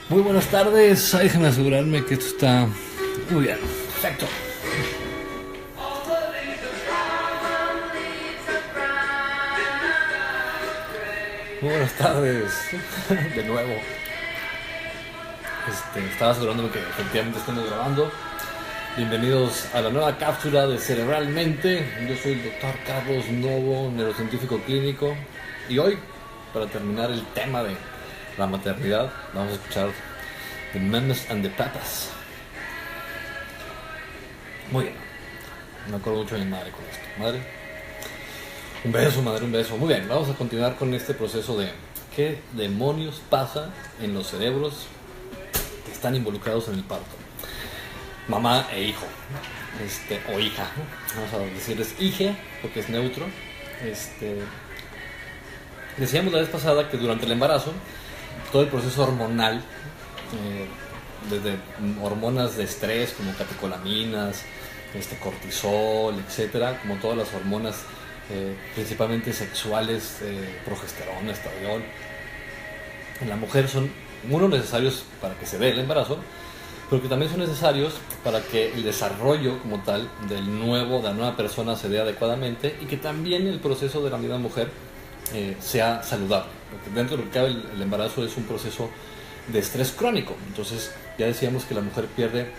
Muy buenas tardes, déjenme asegurarme que esto está muy bien. Perfecto. Muy buenas tardes, de nuevo. Estaba asegurándome que efectivamente estemos grabando. Bienvenidos a la nueva cápsula de Cerebralmente. Yo soy el doctor Carlos Novo, neurocientífico clínico. Y hoy, para terminar el tema de la maternidad, vamos a escuchar The Mamas and the Papas. Muy bien. Me acuerdo mucho de mi madre con esto. Madre, un beso, madre, un beso. Muy bien, vamos a continuar con este proceso de qué demonios pasa en los cerebros que están involucrados en el parto. Mamá e hijo, o hija. Vamos a decirles hija porque es neutro. Decíamos la vez pasada que durante el embarazo todo el proceso hormonal, desde hormonas de estrés como catecolaminas, cortisol, etcétera, como todas las hormonas principalmente sexuales, progesterona, estradiol, en la mujer son uno necesarios para que se dé el embarazo, pero que también son necesarios para que el desarrollo como tal de la nueva persona se dé adecuadamente, y que también el proceso de la misma mujer sea saludable, porque dentro de lo que cabe el embarazo es un proceso de estrés crónico. Entonces ya decíamos que la mujer pierde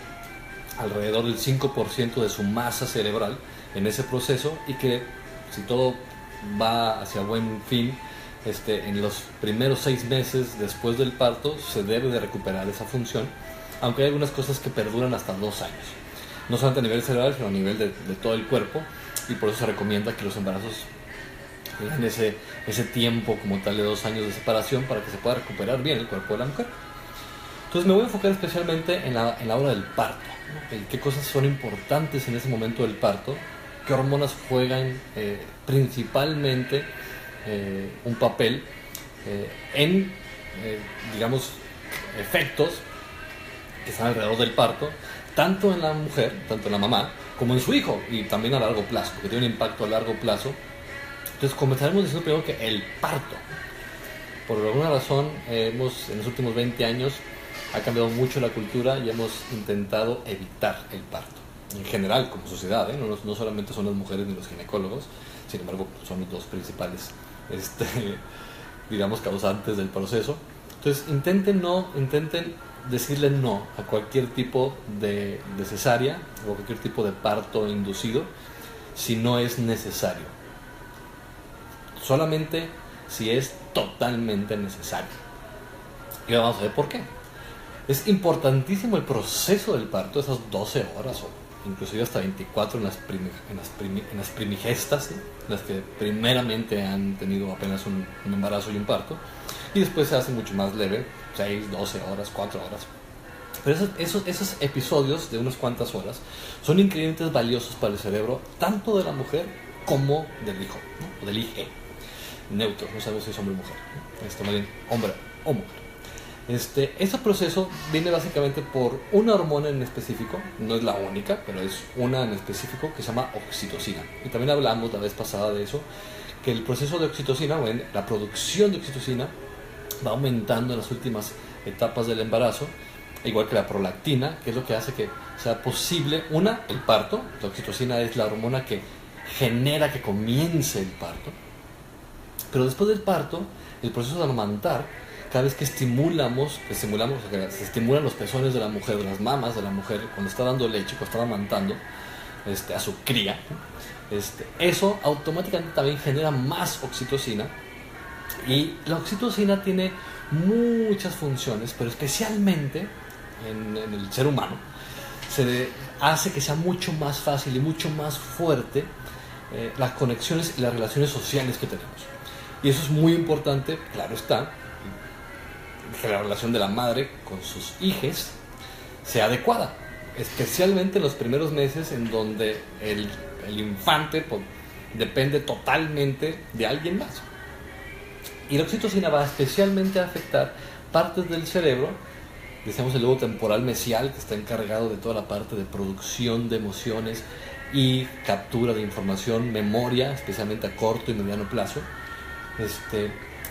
alrededor del 5% de su masa cerebral en ese proceso, y que si todo va hacia buen fin, en los primeros 6 meses después del parto se debe de recuperar esa función, aunque hay algunas cosas que perduran hasta 2 años, no solamente a nivel cerebral sino a nivel de todo el cuerpo, y por eso se recomienda que los embarazos en ese tiempo como tal de 2 años de separación, para que se pueda recuperar bien el cuerpo de la mujer. Entonces me voy a enfocar especialmente en la hora del parto, ¿no? En qué cosas son importantes en ese momento del parto, qué hormonas juegan principalmente un papel en, digamos, efectos que están alrededor del parto, tanto en la mujer, tanto en la mamá, como en su hijo, y también a largo plazo, porque tiene un impacto a largo plazo. Entonces comenzaremos diciendo primero que el parto, por alguna razón, en los últimos 20 años ha cambiado mucho la cultura y hemos intentado evitar el parto. En general, como sociedad, no solamente son las mujeres ni los ginecólogos, sin embargo, son los dos principales, digamos, causantes del proceso. Entonces, intenten decirle no a cualquier tipo de cesárea o cualquier tipo de parto inducido si no es necesario. Solamente si es totalmente necesario. Y vamos a ver por qué. Es importantísimo el proceso del parto, esas 12 horas o inclusive hasta 24 en las primigestas, ¿no? Las que primeramente han tenido apenas un embarazo y un parto, y después se hace mucho más leve, 6, 12 horas, 4 horas. Pero esos episodios de unas cuantas horas son increíblemente valiosos para el cerebro, tanto de la mujer como del hijo, ¿no? O del hijo neutro, no sabemos si es hombre o mujer, ¿no? Más bien hombre o mujer. Ese proceso viene básicamente por una hormona en específico, no es la única, pero es una en específico que se llama oxitocina. Y también hablamos la vez pasada de eso, que el proceso de oxitocina, bueno, la producción de oxitocina va aumentando en las últimas etapas del embarazo, igual que la prolactina, que es lo que hace que sea posible, el parto. La oxitocina es la hormona que genera que comience el parto. Pero después del parto, el proceso de amamantar, cada vez que se estimulan los pezones de la mujer, de las mamas de la mujer, cuando está dando leche, cuando está amamantando a su cría, eso automáticamente también genera más oxitocina. Y la oxitocina tiene muchas funciones, pero especialmente en el ser humano se hace que sea mucho más fácil y mucho más fuerte las conexiones y las relaciones sociales que tenemos. Y eso es muy importante, claro está, que la relación de la madre con sus hijos sea adecuada, especialmente en los primeros meses, en donde el infante depende totalmente de alguien más. Y la oxitocina va especialmente a afectar partes del cerebro, decíamos el lobo temporal mesial, que está encargado de toda la parte de producción de emociones y captura de información, memoria, especialmente a corto y mediano plazo.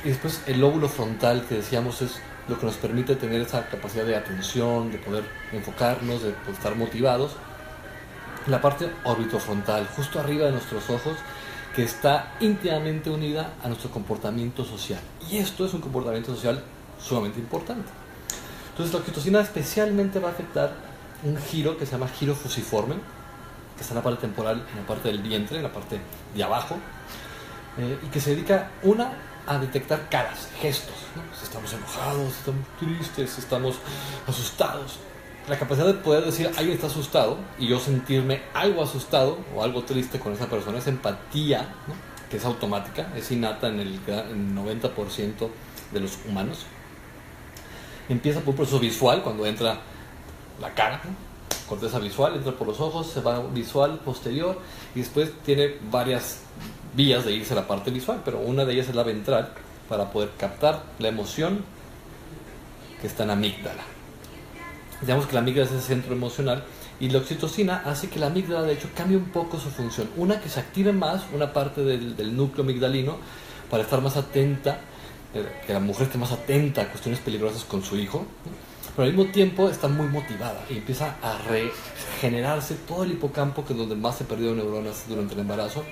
Y después el lóbulo frontal, que decíamos es lo que nos permite tener esa capacidad de atención, de poder enfocarnos, de poder estar motivados. La parte orbitofrontal, justo arriba de nuestros ojos, que está íntimamente unida a nuestro comportamiento social. Y esto es un comportamiento social sumamente importante. Entonces la oxitocina especialmente va a afectar un giro que se llama giro fusiforme, que está en la parte temporal, en la parte del vientre, en la parte de abajo, y que se dedica, a detectar caras, gestos, ¿no? Si estamos enojados, si estamos tristes, si estamos asustados. La capacidad de poder decir alguien está asustado y yo sentirme algo asustado o algo triste con esa persona, esa empatía, ¿no? Que es automática, es innata en el 90% de los humanos. Empieza por un proceso visual, cuando entra la cara, ¿no? Corteza visual, entra por los ojos, se va visual posterior y después tiene varias vías de irse a la parte visual, pero una de ellas es la ventral, para poder captar la emoción que está en la amígdala. Digamos que la amígdala es el centro emocional y la oxitocina hace que la amígdala de hecho cambie un poco su función. Una, que se active más una parte del núcleo amigdalino para estar más atenta, que la mujer esté más atenta a cuestiones peligrosas con su hijo, ¿no? Pero al mismo tiempo está muy motivada y empieza a regenerarse todo el hipocampo, que es donde más se perdieron neuronas durante el embarazo,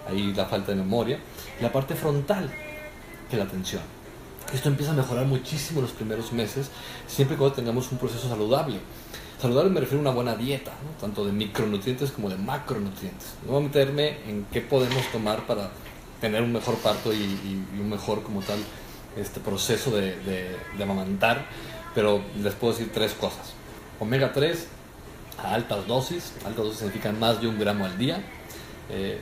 ahí la falta de memoria, y la parte frontal, que es la atención. Esto empieza a mejorar muchísimo en los primeros meses, siempre y cuando tengamos un proceso saludable. Saludable me refiero a una buena dieta, ¿no? Tanto de micronutrientes como de macronutrientes. No voy a meterme en qué podemos tomar para tener un mejor parto y un mejor, como tal, proceso de amamantar, pero les puedo decir 3 cosas. Omega 3 a altas dosis significan más de 1 gramo al día.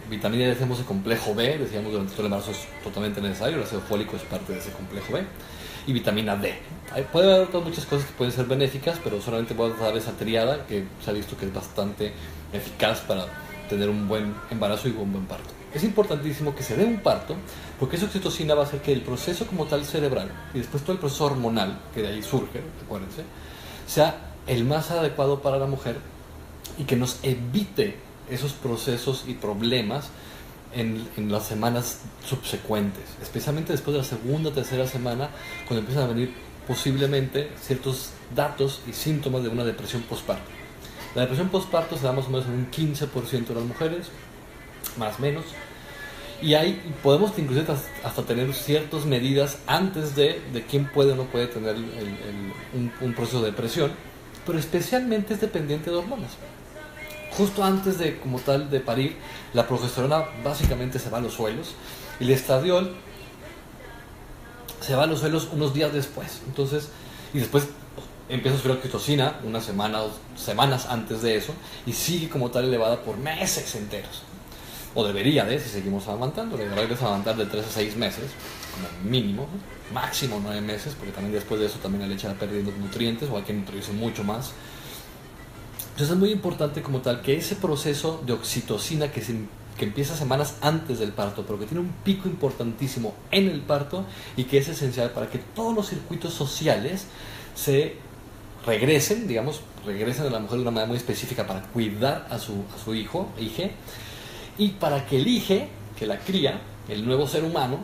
Vitamina D, decíamos, el complejo B, decíamos durante todo el embarazo es totalmente necesario, el ácido fólico es parte de ese complejo B. Y vitamina D. Puede haber otras muchas cosas que pueden ser benéficas, pero solamente voy a dar esa triada que se ha visto que es bastante eficaz para tener un buen embarazo y un buen parto. Es importantísimo que se dé un parto, porque esa oxitocina va a hacer que el proceso como tal cerebral y después todo el proceso hormonal, que de ahí surge, acuérdense, sea el más adecuado para la mujer y que nos evite esos procesos y problemas en las semanas subsecuentes, especialmente después de la segunda o tercera semana, cuando empiezan a venir posiblemente ciertos datos y síntomas de una depresión postparto. La depresión postparto se da más o menos en un 15% de las mujeres, más o menos, y ahí podemos inclusive hasta tener ciertas medidas antes de quién puede o no puede tener un proceso de depresión, pero especialmente es dependiente de hormonas. Justo antes de, como tal, de parir, la progesterona básicamente se va a los suelos y el estradiol se va a los suelos unos días después. Entonces, y después empieza a subir oxitocina unas semanas antes de eso y sigue como tal elevada por meses enteros. O debería de, si seguimos amamantando, debería de amamantar de 3 a 6 meses, como mínimo, ¿no? Máximo 9 meses, porque también después de eso también la leche va perdiendo nutrientes o hay que nutrirse mucho más. Entonces es muy importante como tal que ese proceso de oxitocina que empieza semanas antes del parto, pero que tiene un pico importantísimo en el parto y que es esencial para que todos los circuitos sociales se regresen a la mujer de una manera muy específica para cuidar a su hijo, hije, y para que el hije, que la cría, el nuevo ser humano,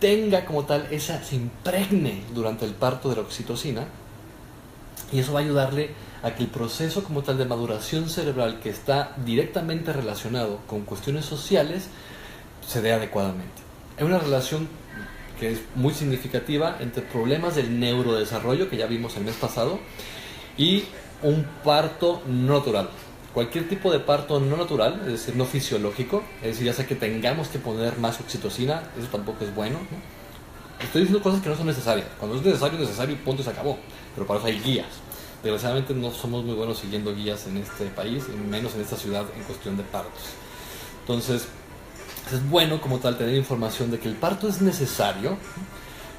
tenga como tal se impregne durante el parto de la oxitocina, y eso va a ayudarle a que el proceso como tal de maduración cerebral, que está directamente relacionado con cuestiones sociales, se dé adecuadamente. Hay una relación que es muy significativa entre problemas del neurodesarrollo, que ya vimos el mes pasado, y un parto no natural. Cualquier tipo de parto no natural, es decir, no fisiológico, es decir, ya sea que tengamos que poner más oxitocina, eso tampoco es bueno, ¿no? Estoy diciendo cosas que no son necesarias. Cuando es necesario y punto, se acabó. Pero para eso hay guías. Desgraciadamente no somos muy buenos siguiendo guías en este país, y menos en esta ciudad, en cuestión de partos. Entonces, es bueno como tal tener información de que el parto es necesario.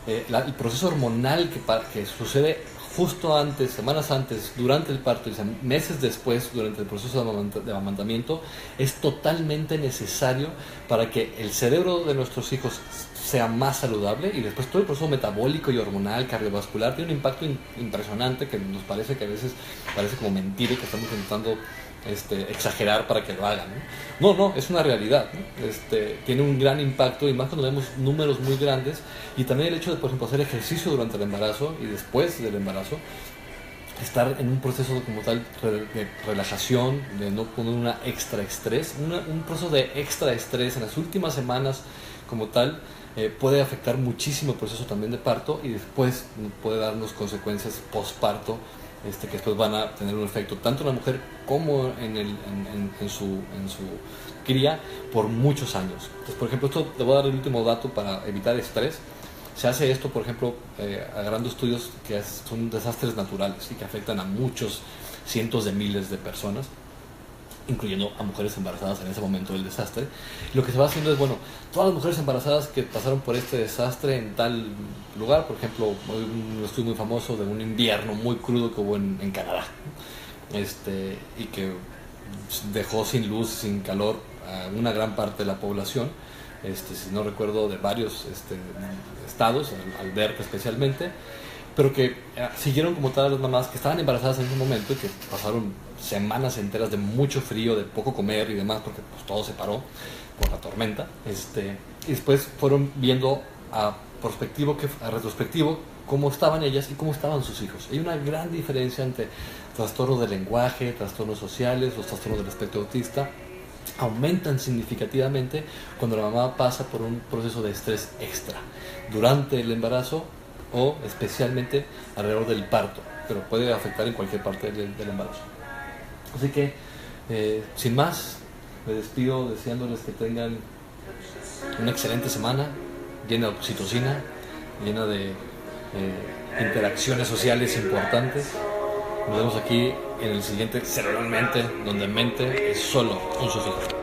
El proceso hormonal que sucede justo antes, semanas antes, durante el parto y meses después, durante el proceso de amamantamiento, es totalmente necesario para que el cerebro de nuestros hijos sea más saludable, y después todo el proceso metabólico y hormonal, cardiovascular, tiene un impacto impresionante que nos parece que a veces parece como mentira, que estamos intentando exagerar para que lo hagan, ¿no? No, es una realidad, ¿no? Tiene un gran impacto, y más cuando vemos números muy grandes, y también el hecho de, por ejemplo, hacer ejercicio durante el embarazo y después del embarazo, estar en un proceso como tal de relajación, de no poner una extra estrés, un proceso de extra estrés en las últimas semanas como tal, puede afectar muchísimo el proceso también de parto, y después puede darnos consecuencias postparto, que después van a tener un efecto tanto en la mujer como en su cría por muchos años. Entonces, por ejemplo, esto te voy a dar el último dato para evitar estrés. Se hace esto, por ejemplo, agarrando estudios que son desastres naturales y que afectan a muchos cientos de miles de personas, incluyendo a mujeres embarazadas en ese momento del desastre. Y lo que se va haciendo es, bueno, todas las mujeres embarazadas que pasaron por este desastre en tal lugar, por ejemplo, un estudio muy famoso de un invierno muy crudo que hubo en Canadá, y que dejó sin luz, sin calor a una gran parte de la población, si no recuerdo, de varios estados, Alberta especialmente, pero que siguieron como tal a las mamás que estaban embarazadas en ese momento y que pasaron semanas enteras de mucho frío, de poco comer y demás, porque pues todo se paró por la tormenta, y después fueron viendo a retrospectivo cómo estaban ellas y cómo estaban sus hijos. Hay una gran diferencia entre trastornos del lenguaje, trastornos sociales, los trastornos del espectro autista aumentan significativamente cuando la mamá pasa por un proceso de estrés extra durante el embarazo, o especialmente alrededor del parto, pero puede afectar en cualquier parte del embarazo. Así que, sin más, me despido deseándoles que tengan una excelente semana, llena de oxitocina, llena de interacciones sociales importantes. Nos vemos aquí en el siguiente Cerebralmente, donde mente es solo un sufijo.